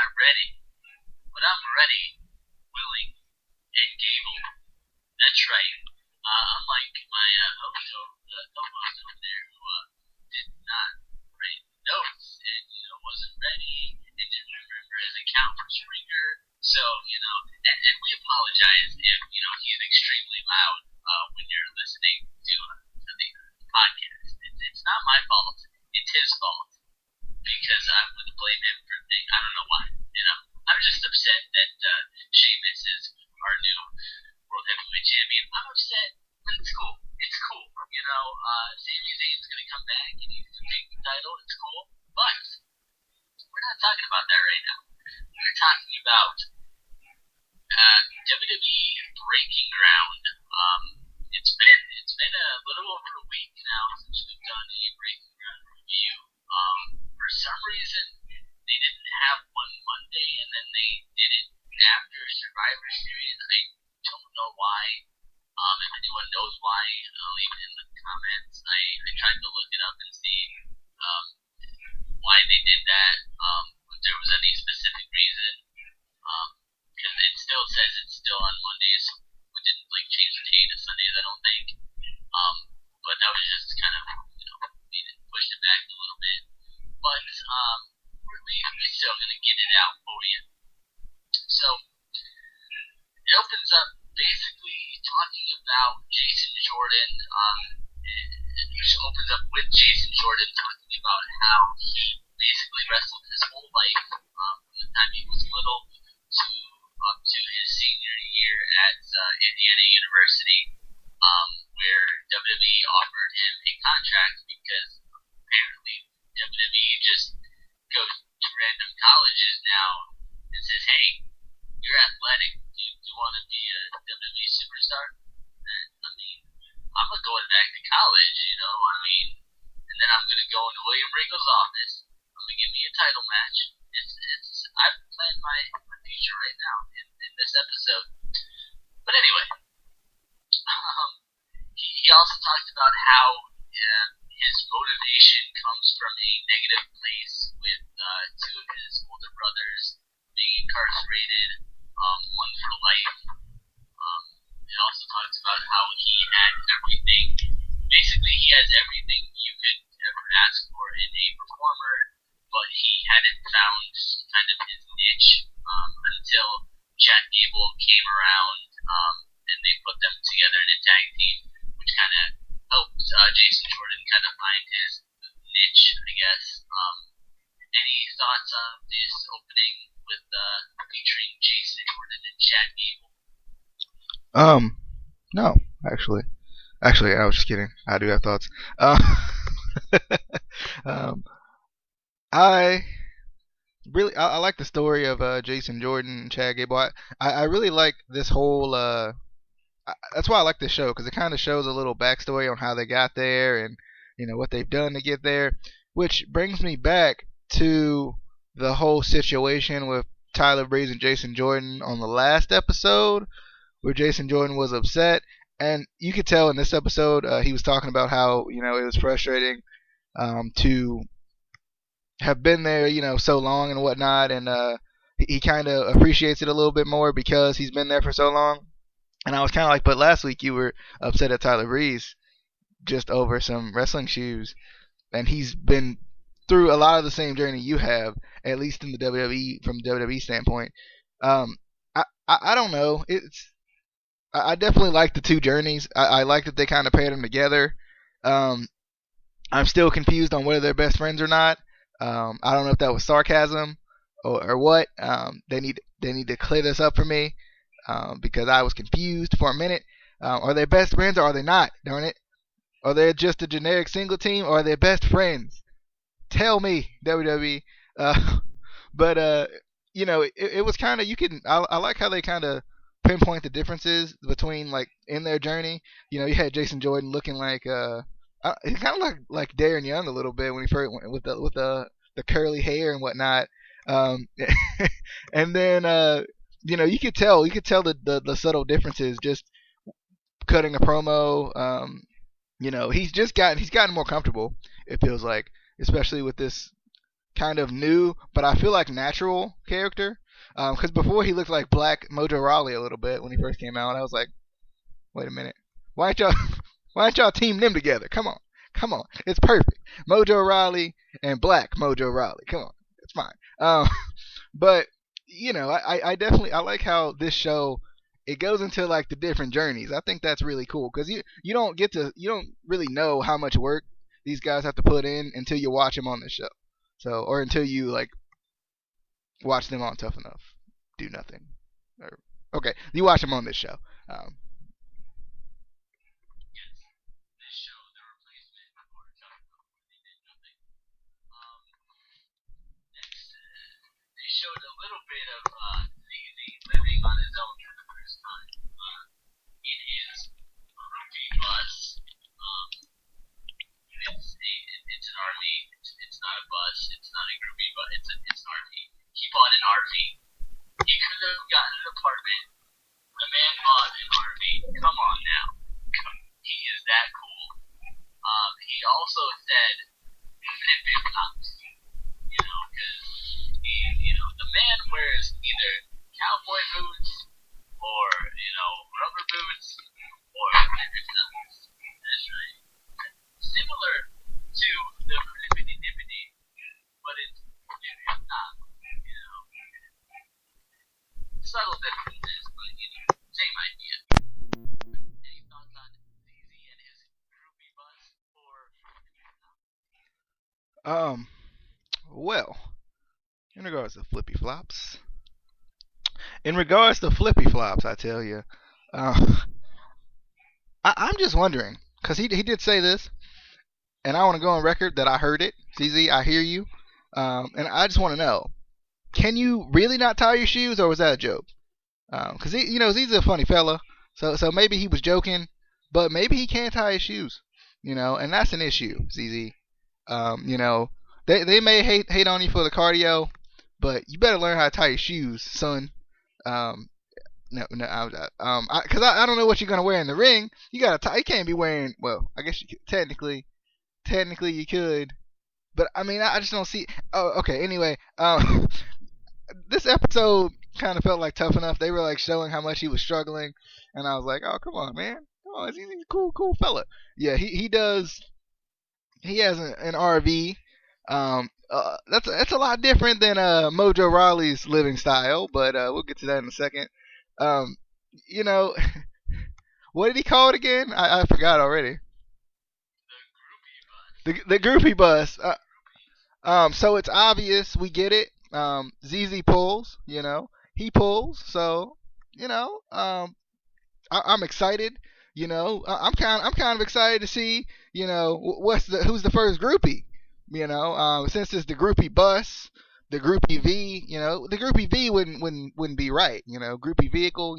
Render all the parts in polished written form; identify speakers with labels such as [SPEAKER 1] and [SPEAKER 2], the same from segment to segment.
[SPEAKER 1] not ready, but I'm ready, willing, and able. That's right. Unlike my host over there who did not write notes and wasn't ready and didn't remember his account from Spreaker. So and we apologize if he's extremely loud when you're listening to the podcast. It's not my fault. It's his fault because I would blame him for things. I don't know why. I'm just upset that Sheamus is our new World Heavyweight Champion. I'm upset, but it's cool. It's cool. Sami Zayn's gonna come back and he's gonna take the title. It's cool, but we're not talking about that right now. We're talking about WWE Breaking Ground. It's been a little over a week now since we've done a Breaking Ground review. For some reason, they didn't have one Monday, and then they did it after Survivor Series. I don't know why. If anyone knows why, leave it in the comments. I tried to look it up and see why they did that. If there was any specific reason, because it still says it's still on Mondays. We didn't change the date to Sundays, I don't think. But that was just kind of needed to push it back a little bit. But we're still gonna get it out for you. So it opens up basically talking about Jason Jordan. It opens up with Jason Jordan talking about how he basically wrestled his whole life from the time he was little to up to his senior year at Indiana University, where WWE offered him a contract because apparently WWE just goes to random colleges now and says, "Hey, you're athletic. Do you want to be a WWE superstar?" And, I'm going back to college, and then I'm gonna go into William Regal's office. I'm gonna give me a title match. I've planned my future right now in this episode. But anyway, he also talked about how his motivation comes from a negative place with two of his older brothers being incarcerated, one for life. It also talks about how he had everything. Basically, he has everything you could ever ask for in a performer, but he hadn't found kind of his niche until Chad Gable came around, and they put them together in a tag team, which kind of helped Jason Jordan kind of find his niche, I guess. Any thoughts on this opening with featuring Jason Jordan and Chad Gable?
[SPEAKER 2] No, actually, I was just kidding. I do have thoughts. I like the story of Jason Jordan and Chad Gable. I really like this whole. That's why I like this show, because it kind of shows a little backstory on how they got there and what they've done to get there, which brings me back to the whole situation with Tyler Breeze and Jason Jordan on the last episode, where Jason Jordan was upset, and you could tell in this episode he was talking about how it was frustrating to have been there so long and whatnot, and he kind of appreciates it a little bit more because he's been there for so long. And I was kind of like, but last week you were upset at Tyler Breeze just over some wrestling shoes, and he's been through a lot of the same journey you have, at least in the WWE, from the WWE standpoint. I don't know. I definitely like the two journeys. I like that they kind of paired them together. I'm still confused on whether they're best friends or not. I don't know if that was sarcasm or what. They need to clear this up for me, because I was confused for a minute. Are they best friends or are they not? Darn it. Are they just a generic single team or are they best friends? Tell me, WWE. But it was kind of, I like how they kind of pinpoint the differences between, in their journey. You had Jason Jordan looking like he kind of like Darren Young a little bit when he first went with the curly hair and whatnot. And then you could tell the subtle differences just cutting a promo. He's gotten more comfortable, it feels like, especially with this kind of new, but I feel like natural character. Because before he looked like Black Mojo Rawley a little bit when he first came out. I was like, wait a minute, why ain't y'all why ain't y'all team them together? Come on, it's perfect. Mojo Rawley and Black Mojo Rawley. Come on, it's fine. But I definitely I like how this show it goes into like the different journeys. I think that's really cool because you don't really know how much work these guys have to put in until you watch them on the show. So or until you like watch them on Tough Enough, do nothing. Or, okay, you watch them on this show. Um,
[SPEAKER 1] This show, the replacement for Tough Enough, where they did nothing. Next, they showed a little bit of ZZ living on his own for the first time in his groupie bus. It's an RV. It's not a bus. It's not a groupie bus. It's an RV. He bought an RV. He could have gotten an apartment. The man bought an RV. Come on now. He is that cool. He also said flip flops. Because the man wears either cowboy boots or rubber boots or flip flops. That's right. Similar to the flippity dippity, but it's flip flop. Subtle differences, but same idea. Any thoughts on ZZ and his groupie bus or
[SPEAKER 2] well, in regards to flippy flops, I tell you, uh, I'm just wondering because he did say this, and I want to go on record that I heard it. CZ, I hear you, and I just want to know: can you really not tie your shoes, or was that a joke? Because he's a funny fella, so maybe he was joking, but maybe he can't tie his shoes, and that's an issue, ZZ. They may hate on you for the cardio, but you better learn how to tie your shoes, son. Um, no, because I don't know what you're gonna wear in the ring. You gotta tie. You can't be wearing. Well, I guess you could, technically you could, but I mean I just don't see. Oh, okay. Anyway, this episode kind of felt like Tough Enough. They were like showing how much he was struggling, and I was like, oh come on, man, come on, he's a cool fella. Yeah, he does. He has an RV. That's a lot different than Mojo Rawley's living style, but we'll get to that in a second. Um, you know, what did he call it again? I forgot already. The groupie bus. So it's obvious we get it. ZZ pulls, he pulls. So I'm excited. I'm kind of excited to see. Who's the first groupie. Since it's the groupie bus, the groupie V. The groupie V wouldn't be right. Groupie vehicle.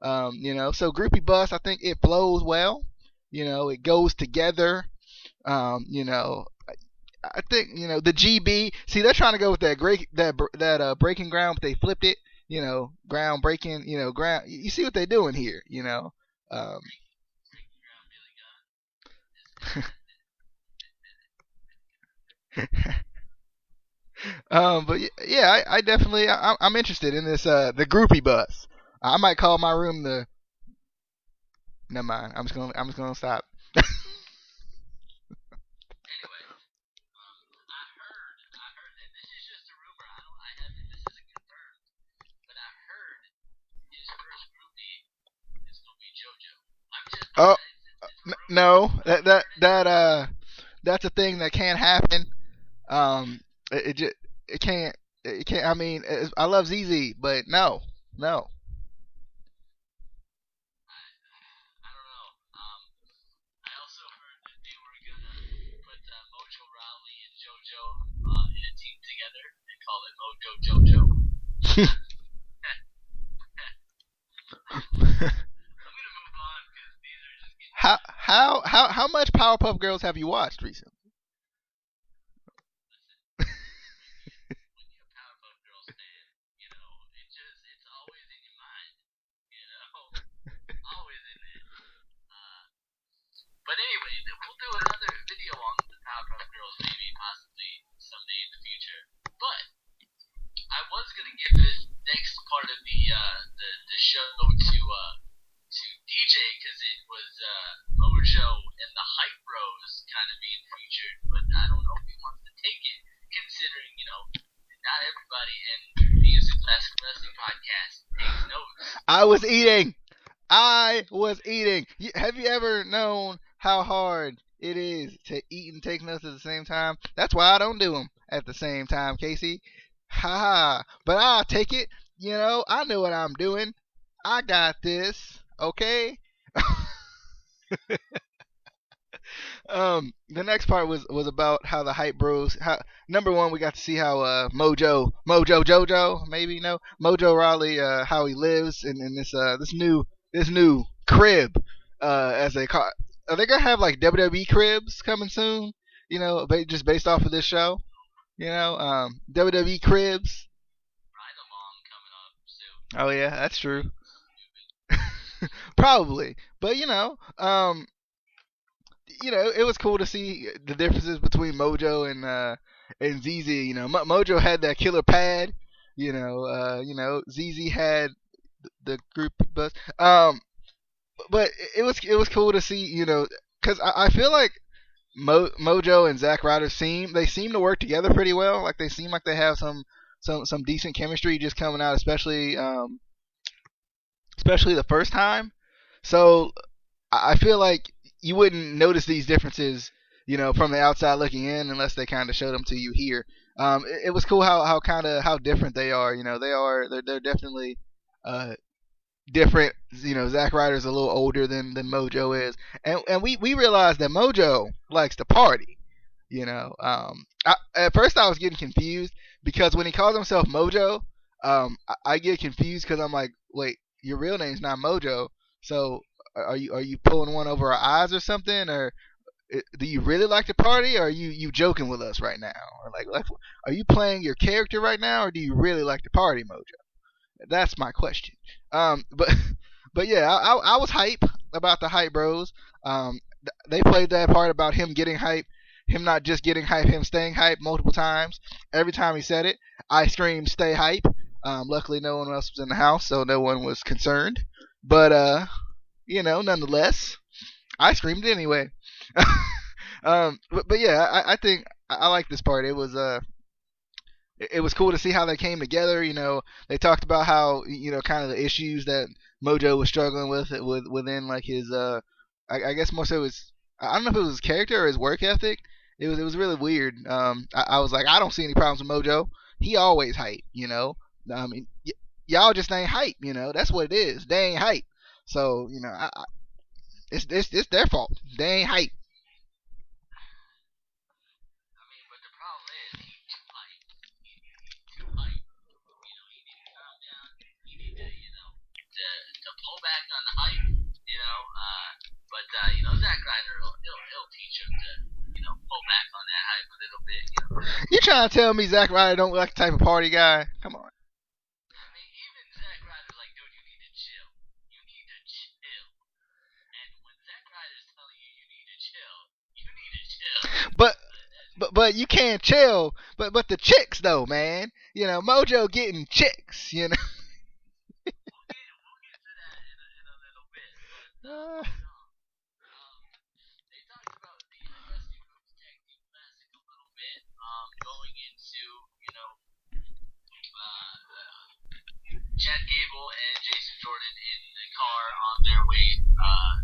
[SPEAKER 2] So groupie bus. I think it flows well. It goes together. I think the GB. See, they're trying to go with that breaking ground, but they flipped it. Ground breaking. Ground. You see what they're doing here. Um, but yeah, I definitely I'm interested in this the groupie bus. I might call my room the. Never mind. I'm just gonna stop.
[SPEAKER 1] anyway, I heard, and this is just a rumor. I haven't. This isn't confirmed, but I heard his first groupie is gonna be JoJo. I'm just.
[SPEAKER 2] Oh
[SPEAKER 1] It's a rumor.
[SPEAKER 2] no, that's a thing that can't happen. It just it can't. It can't. I mean, I love ZZ, but no, no.
[SPEAKER 1] I don't know. I also heard that they were gonna put Mojo Raleigh and JoJo in a team together and call it Mojo JoJo. I'm gonna move on because these are just getting
[SPEAKER 2] how much Powerpuff Girls have you watched recently?
[SPEAKER 1] when you're a Powerpuff Girls fan, it's always in your mind, always in there. Uh, but anyway, we'll do another video on the Powerpuff Girls maybe possibly someday in the future. because it was Mojo and the Hype Bros kind of being featured, but I don't know if he wants to take it, considering not everybody in Music Classic Wrestling podcast takes notes.
[SPEAKER 2] I was eating. I was eating. Have you ever known how hard it is to eat and take notes at the same time? That's why I don't do them at the same time, Casey. Ha ha. But I'll take it. I know what I'm doing. I got this. Okay. The next part was about how the Hype Bros. How number one, we got to see how Mojo Jojo, maybe Mojo Rawley, how he lives in this new crib, as they call. Are they gonna have like WWE cribs coming soon? Just based off of this show. WWE cribs.
[SPEAKER 1] Ride along coming up soon.
[SPEAKER 2] Oh yeah, that's true. Probably, but it was cool to see the differences between Mojo and ZZ. Mojo had that killer pad. ZZ had the group bus. But it was cool to see. Because I feel like Mojo and Zack Ryder seem to work together pretty well. Like they seem like they have some decent chemistry just coming out, especially the first time. So I feel like you wouldn't notice these differences, from the outside looking in, unless they kind of showed them to you here. It was cool how different they are. They're definitely different. Zack Ryder's a little older than Mojo is, and we realized that Mojo likes to party. At first I was getting confused because when he calls himself Mojo, I get confused because I'm like, wait, your real name's not Mojo, so are you pulling one over our eyes or something, or do you really like to party, or are you joking with us right now, or like are you playing your character right now, or do you really like to party, Mojo? That's my question. But but yeah, I was hype about the Hype Bros. They played that part about him getting hype, him not just getting hype, him staying hype multiple times. Every time he said it, I screamed, "Stay hype!" Luckily, no one else was in the house, so no one was concerned. But nonetheless, I screamed anyway. But yeah, I think I like this part. It was cool to see how they came together. They talked about how kind of the issues that Mojo was struggling within like his I guess more so his, I don't know if it was his character or his work ethic. It was really weird. I was like, I don't see any problems with Mojo. He always hype. I mean, y'all just ain't hype. That's what it is. They ain't hype. So it's their fault. They ain't hype.
[SPEAKER 1] I mean, but the problem is he's too hype. He's too hype. He need to calm down. He need to pull back on the hype. But Zack Ryder he'll teach him to pull back on that hype a little bit.
[SPEAKER 2] You trying to tell me Zack Ryder don't like the type of party guy? Come on.
[SPEAKER 1] I mean, even Zack Ryder's like, dude, you need to chill. You need to chill. And when Zack Ryder's telling you you need to chill, you need to chill.
[SPEAKER 2] But but you can't chill. But the chicks though, man. Mojo getting chicks.
[SPEAKER 1] We'll get to that in a little bit. But they talked about the Dusty Rhodes Tag Team Classic a little bit. Going into Chad Gable and Jason Jordan in the car on their way. I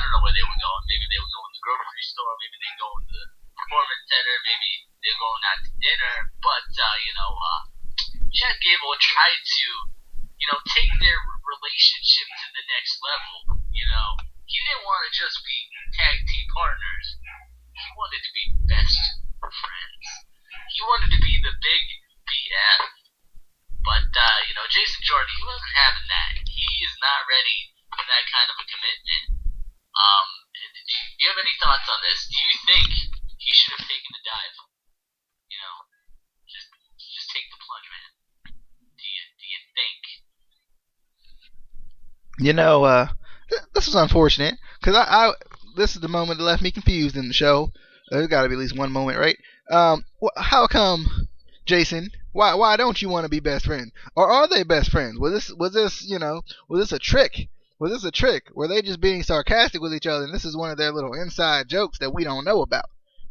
[SPEAKER 1] don't know where they were going. Maybe they were going to the grocery store. Maybe they go to the performance center. Maybe they're going out to dinner. But Chad Gable tried to take their relationship to the next level. He didn't want to just be tag team partners. He wanted to be best friends. He wanted to be the big BF. But Jason Jordan, he wasn't having that. He is not ready for that kind of a commitment. Do you have any thoughts on this? Do you think he should have taken the dive? Just take the plunge, man. Do you think?
[SPEAKER 2] This was unfortunate because this is the moment that left me confused in the show. There's got to be at least one moment, right? How come, Jason? Why don't you want to be best friends? Or are they best friends? Was this a trick Was this a trick? Were they just being sarcastic with each other, and this is one of their little inside jokes that we don't know about?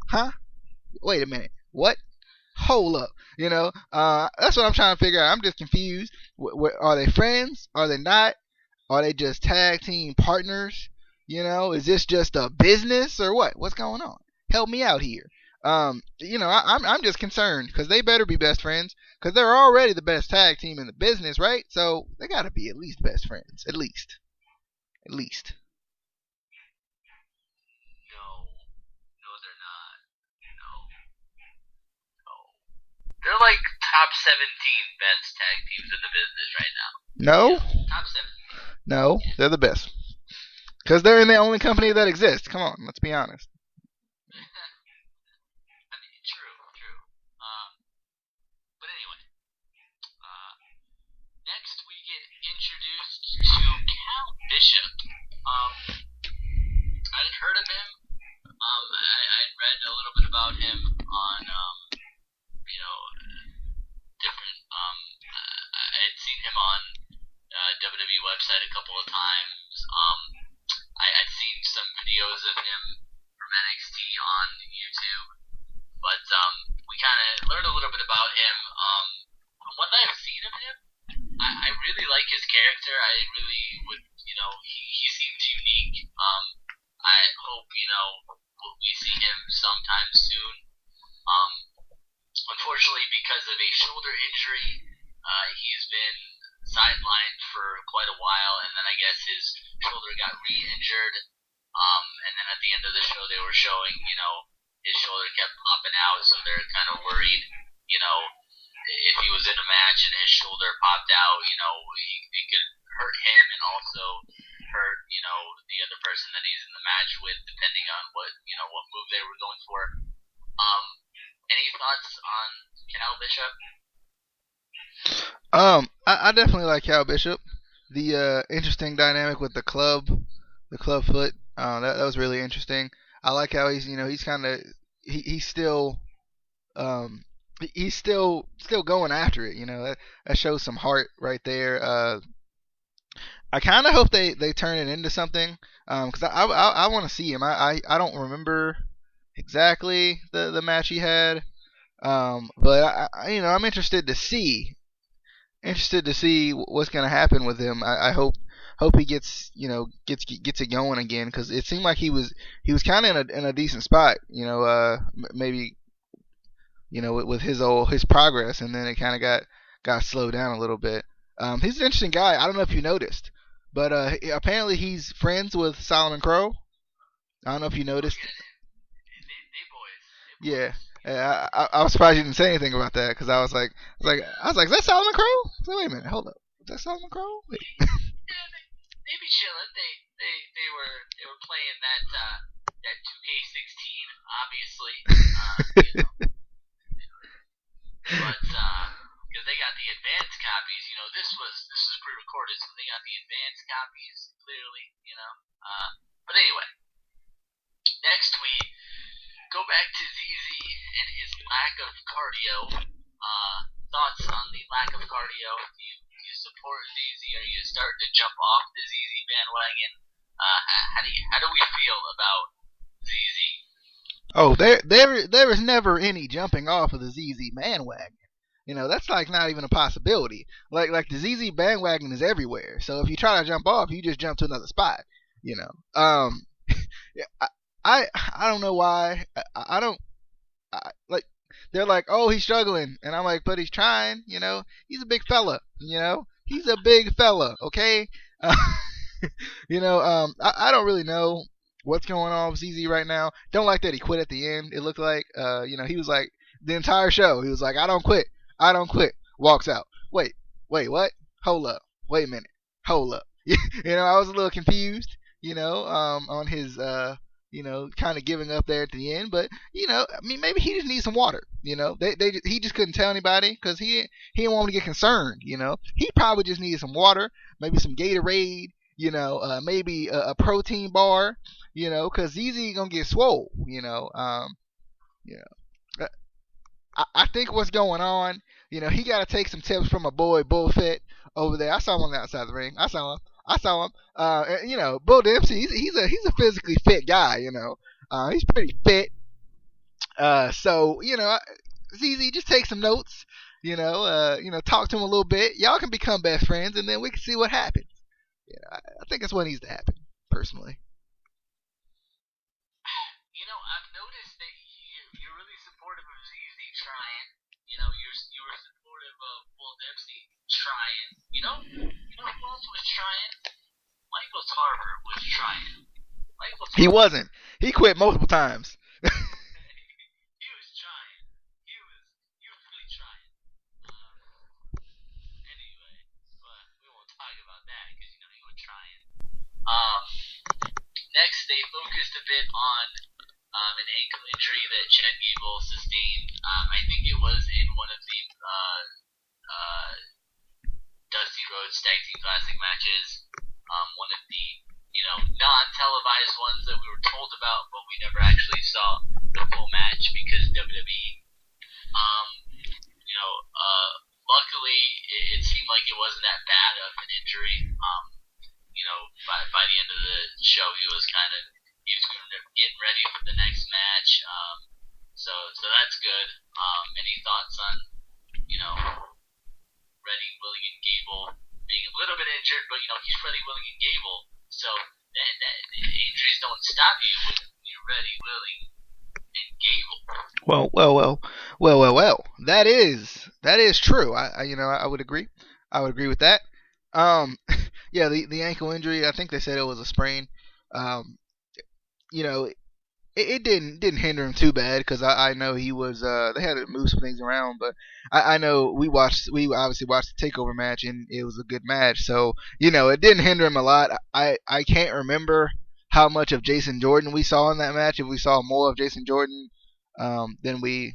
[SPEAKER 2] Huh? Wait a minute. What? Hold up. That's what I'm trying to figure out. I'm just confused. Are they friends? Are they not? Are they just tag team partners? Is this just a business or what? What's going on? Help me out here. I'm just concerned because they better be best friends because they're already the best tag team in the business, right? So they got to be at least best friends, at least.
[SPEAKER 1] No, no, they're not. No, no. They're like top 17 best tag teams in the business right now.
[SPEAKER 2] No,
[SPEAKER 1] Top 17.
[SPEAKER 2] no, they're the best because they're in the only company that exists. Come on, let's be honest.
[SPEAKER 1] I mean, true, true. But anyway, next we get introduced to Cal Bishop. I had heard of him. I'd read a little bit about him on, different. I had seen him on WWE website a couple of times. I'd seen some videos of him from NXT on YouTube, but we kind of learned a little bit about him. From what I've seen of him, I really like his character. I really would, he seems unique. I hope, we see him sometime soon. Unfortunately, because of a shoulder injury, he's been sidelined for quite a while, and then I guess his shoulder got re-injured. And then at the end of the show, they were showing, his shoulder kept popping out, so they're kind of worried, if he was in a match and his shoulder popped out, it could hurt him and also hurt, the other person that he's in the match with, depending on what move they were going for. Any thoughts on Cal Bishop?
[SPEAKER 2] I definitely like Cal Bishop. The interesting dynamic with the club foot. That was really interesting. I like how he's kind of he's still he's still going after it. That shows some heart right there. I kind of hope they turn it into something because I want to see him. I don't remember exactly the match he had, but I'm interested to see what's going to happen with him. I hope he gets it going again because it seemed like he was kind of in a decent spot. Maybe with his progress, and then it kind of got slowed down a little bit. He's an interesting guy. I don't know if you noticed, but apparently he's friends with Solomon Crow. I don't know if you noticed. Yeah. I was surprised you didn't say anything about that because I was like, is that Solomon Crow? So wait a minute, hold up, is that Solomon Crow? Wait.
[SPEAKER 1] Yeah, they be chilling. They were playing that 2K16, obviously. But because they got the advanced copies, this was pre-recorded, so they got the advanced copies clearly, But anyway, next we go back to ZZ and his lack of cardio. Thoughts on the lack of cardio? Do you support ZZ? Are you starting to jump off the ZZ bandwagon? How do we feel about ZZ?
[SPEAKER 2] Oh, there is never any jumping off of the ZZ bandwagon. That's like not even a possibility. Like the ZZ bandwagon is everywhere. So if you try to jump off, you just jump to another spot. I don't know why. I don't like. They're like, oh, he's struggling, and I'm like, but he's trying. He's a big fella. He's a big fella. Okay. I don't really know what's going on with ZZ right now. Don't like that he quit at the end. It looked like, he was like the entire show. He was like, I don't quit. Walks out. Wait, what? Hold up. Wait a minute. Hold up. I was a little confused. On his kind of giving up there at the end. But maybe he just needs some water. He just couldn't tell anybody because he didn't want to get concerned. He probably just needed some water, maybe some Gatorade. Maybe a protein bar. Because ZZ gonna get swole. I think what's going on. He got to take some tips from my boy Bullfit over there. I saw him on the outside of the ring. I saw him. I saw him. Bull Dempsey. He's a physically fit guy. He's pretty fit. So it's easy. Just take some notes. Talk to him a little bit. Y'all can become best friends, and then we can see what happens. I think that's what needs to happen, personally.
[SPEAKER 1] I've noticed that you're really supportive of ZZ trying. You were supportive of Bull Dempsey trying. Who else was trying? Michael Tarver was trying. Michael
[SPEAKER 2] He
[SPEAKER 1] Tarver.
[SPEAKER 2] wasn't. He quit multiple times.
[SPEAKER 1] He was trying. He was really trying. Anyway, but we won't talk about that because he was trying. Um, Next, they focused a bit on an ankle injury that Chad Gable sustained. I think it was in one of the Dusty Rhodes Tag Team Classic matches. One of the non-televised ones that we were told about, but we never actually saw the full match because WWE. Luckily, it seemed like it wasn't that bad of an injury. By the end of the show, he was getting ready for the next match. So that's good. Any thoughts on Reddy, Willie, and Gable being a little bit injured, but he's Reddy, Willie, and Gable, so that injuries don't stop you when you're Reddy, Willie, and Gable.
[SPEAKER 2] Well. That is true. I would agree. I would agree with that. Yeah, the ankle injury. I think they said it was a sprain. Um, you know, it didn't hinder him too bad because I know he was. They had to move some things around, but I know we obviously watched the takeover match and it was a good match. So it didn't hinder him a lot. I can't remember how much of Jason Jordan we saw in that match. If we saw more of Jason Jordan than we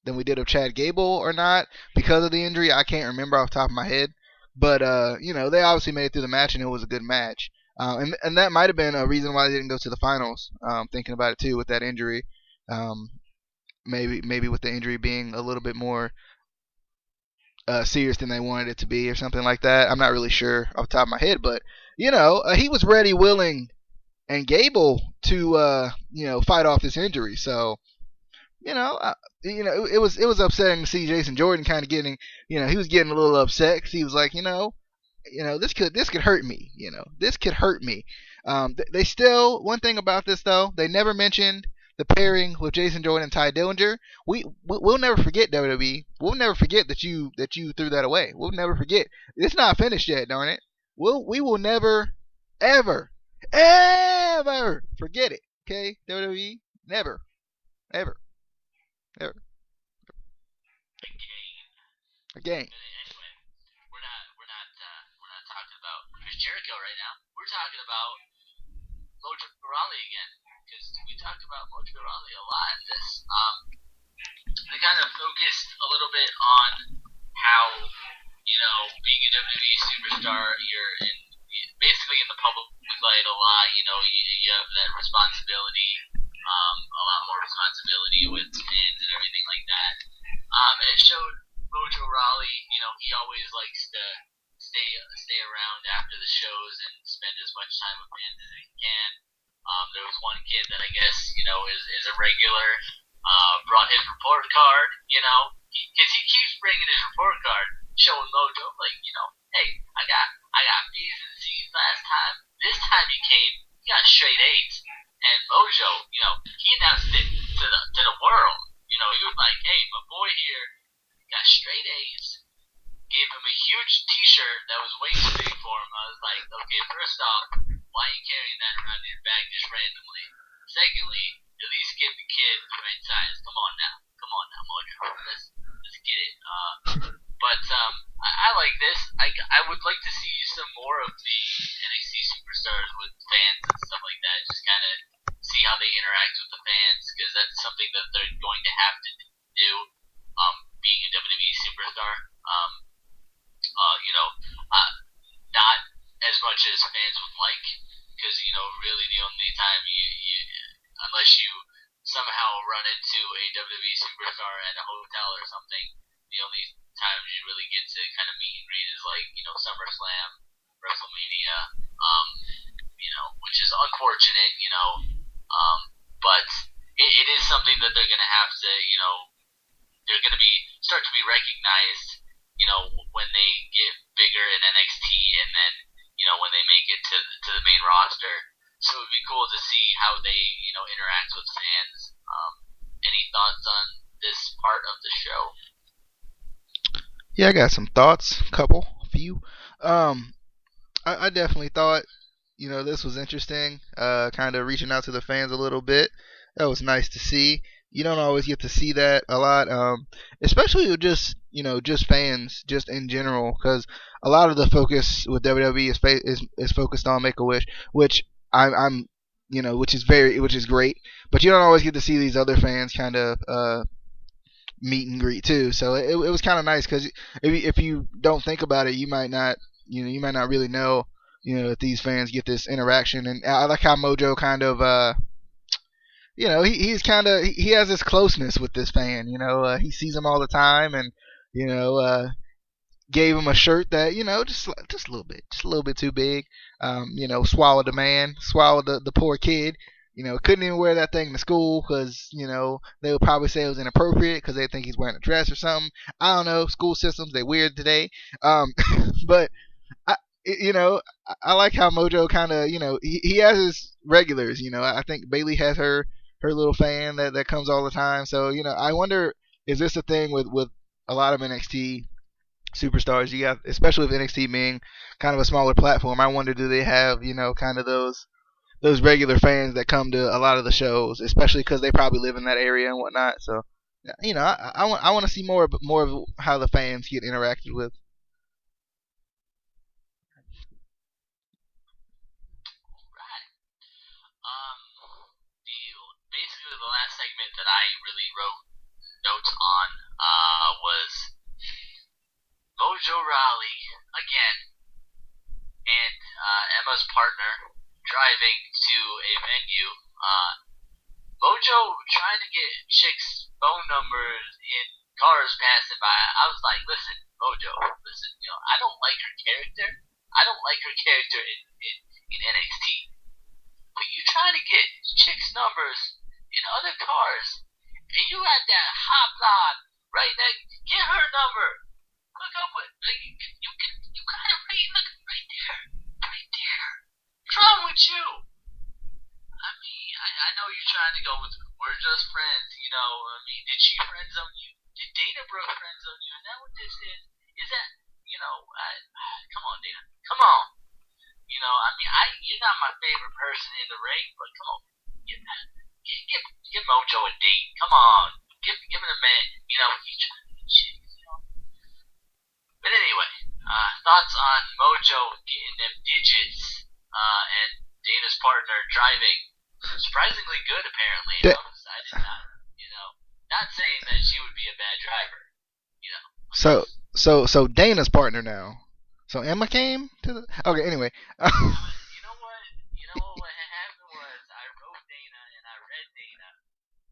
[SPEAKER 2] did of Chad Gable or not because of the injury. I can't remember off the top of my head. But they obviously made it through the match and it was a good match. And that might have been a reason why they didn't go to the finals. Thinking about it too with that injury, maybe with the injury being a little bit more serious than they wanted it to be or something like that. I'm not really sure off the top of my head, but he was ready, willing, and Gable to fight off this injury. So it was upsetting to see Jason Jordan kind of getting, he was getting a little upset because he was like, this could hurt me. This could hurt me. They still, one thing about this though, they never mentioned the pairing with Jason Jordan and Ty Dillinger. We'll never forget, WWE. We'll never forget that you threw that away. We'll never forget. It's not finished yet, darn it. We will never, ever, ever forget it. Okay, WWE, never, ever. Ever. Again.
[SPEAKER 1] Anyway, we're not talking about Chris Jericho right now. We're talking about Mojo Rawley again because we talked about Mojo Rawley a lot in this. They kind of focused a little bit on how being a WWE superstar, you're basically in the public light a lot. You have that responsibility. A lot more responsibility with fans and everything like that. It showed Mojo Rawley, he always likes to stay around after the shows and spend as much time with fans as he can. There was one kid that I guess is a regular, brought his report card, because he keeps bringing his report card, showing Mojo like, hey, I got B's and C's last time. This time he got straight A's. And Mojo, he announced it to the world. He was like, hey, my boy here got straight A's. Gave him a huge t-shirt that was way too big for him. I was like, okay, first off, why are you carrying that around in your bag just randomly? Secondly, at least give the kid the right size. Come on now, Mojo. Let's get it. But I like this. I would like to see some more of the NXT superstars with fans and stuff like that. Just kind of see how they interact with the fans because that's something that they're going to have to do. Being a WWE superstar, not as much as fans would like, because really the only time unless you somehow run into a WWE superstar at a hotel or something, the only time you really get to kind of meet and greet is like SummerSlam, WrestleMania. media, um, which is unfortunate, but it is something that they're going to have to, they're going to be start to be recognized, when they get bigger in NXT, and then when they make it to the main roster. So it would be cool to see how they interact with fans. Any thoughts on this part of the show?
[SPEAKER 2] Yeah, I got some thoughts, couple, few. Um, I definitely thought this was interesting. Kind of reaching out to the fans a little bit. That was nice to see. You don't always get to see that a lot, especially with just fans, just in general, because a lot of the focus with WWE is focused on Make a Wish, which I'm which is great, but you don't always get to see these other fans kind of meet and greet too. So it was kind of nice because if you don't think about it, you might not you might not really know that these fans get this interaction. And I like how Mojo kind of he's kind of he has this closeness with this fan. He sees him all the time, and you know gave him a shirt that just a little bit too big. Swallowed the man, swallowed the poor kid. Couldn't even wear that thing to school because they would probably say it was inappropriate because they think he's wearing a dress or something. I don't know. School systems, they weird today. But I, I like how Mojo kind of he has his regulars. I think Bailey has her little fan that comes all the time. So I wonder, is this a thing with a lot of NXT superstars? You got, especially with NXT being kind of a smaller platform. I wonder, do they have kind of those regular fans that come to a lot of the shows, especially because they probably live in that area and whatnot. So, I want to see more of how the fans get interacted with.
[SPEAKER 1] Right. Basically the last segment that I really wrote notes on was Mojo Rawley again, and Emma's partner driving to a venue. Mojo trying to get chicks' phone numbers in cars passing by. I was like, listen, Mojo, listen, I don't like her character. I don't like her character in NXT. But you trying to get chicks' numbers in other cars, and you at that hot block right there. Get her number. Look up with you got it right there, right there. What's wrong with you? I mean, I know you're trying to go with we're just friends. I mean, did she friend zone you? Did Dana Brooke friend zone you? Is that what this is? Is that come on, Dana, come on. I mean, you're not my favorite person in the ring, but come on, give Mojo a date. Come on, give him a man. He's trying to get chicks. But anyway, thoughts on Mojo getting them digits, and Dana's partner driving surprisingly good apparently. I did not, not saying that she would be a bad driver.
[SPEAKER 2] So Dana's partner now. So Emma came to the. Okay, anyway.
[SPEAKER 1] What had happened was I wrote Dana and I read Dana,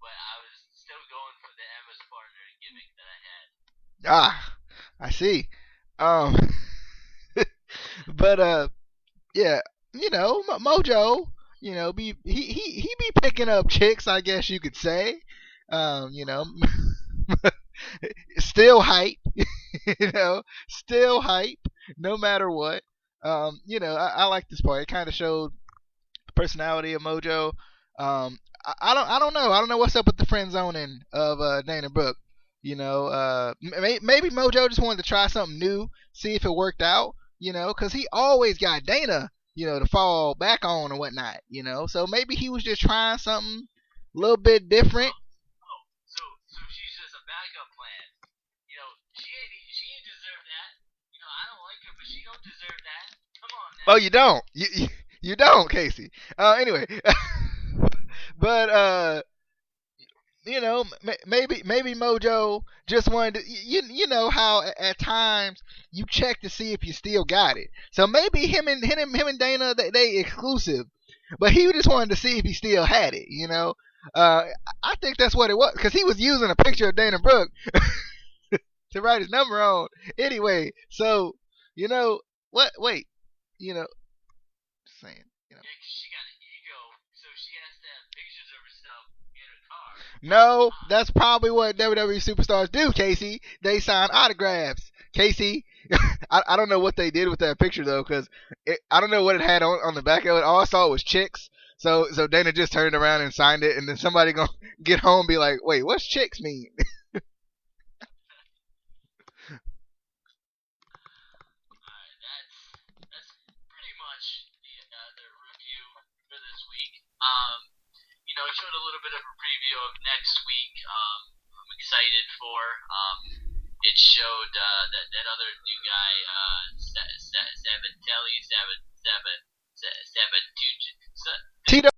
[SPEAKER 1] but I was still going for the Emma's partner gimmick that I had.
[SPEAKER 2] I see. Um, but yeah, Mojo, he be picking up chicks, I guess you could say. You know, still hype, still hype, no matter what. I like this part. It kind of showed the personality of Mojo. I don't know. I don't know what's up with the friend zoning of Dana Brooke. Maybe Mojo just wanted to try something new, see if it worked out. Because he always got Dana, to fall back on and whatnot. So maybe he was just trying something a little bit different.
[SPEAKER 1] So she's just a backup plan. She ain't deserve that. I don't like her, but she don't deserve that. Come on now.
[SPEAKER 2] Oh, you don't. You don't, Casey. Anyway, but maybe Mojo just wanted to, you know how at times you check to see if you still got it. So maybe him and Dana, they exclusive, but he just wanted to see if he still had it. I think that's what it was, because he was using a picture of Dana Brooke to write his number on. Anyway, so what? Wait. You know, just saying.
[SPEAKER 1] Yeah, 'cause she got an ego, so she has to have pictures of herself in her car all the
[SPEAKER 2] No,
[SPEAKER 1] time.
[SPEAKER 2] that's probably what WWE superstars do, Casey. They sign autographs. Casey, I don't know what they did with that picture though, because I don't know what it had on the back of it. All I saw was chicks. So Dana just turned around and signed it, and then somebody gonna get home and be like, "Wait, what's chicks mean?"
[SPEAKER 1] Alright, that's pretty much the review for this week. It showed a little bit of a preview of next week. I'm excited for. It showed that other new guy, Sabatelli, Sabat, Sabat, Sabat, Sabat,
[SPEAKER 2] Tito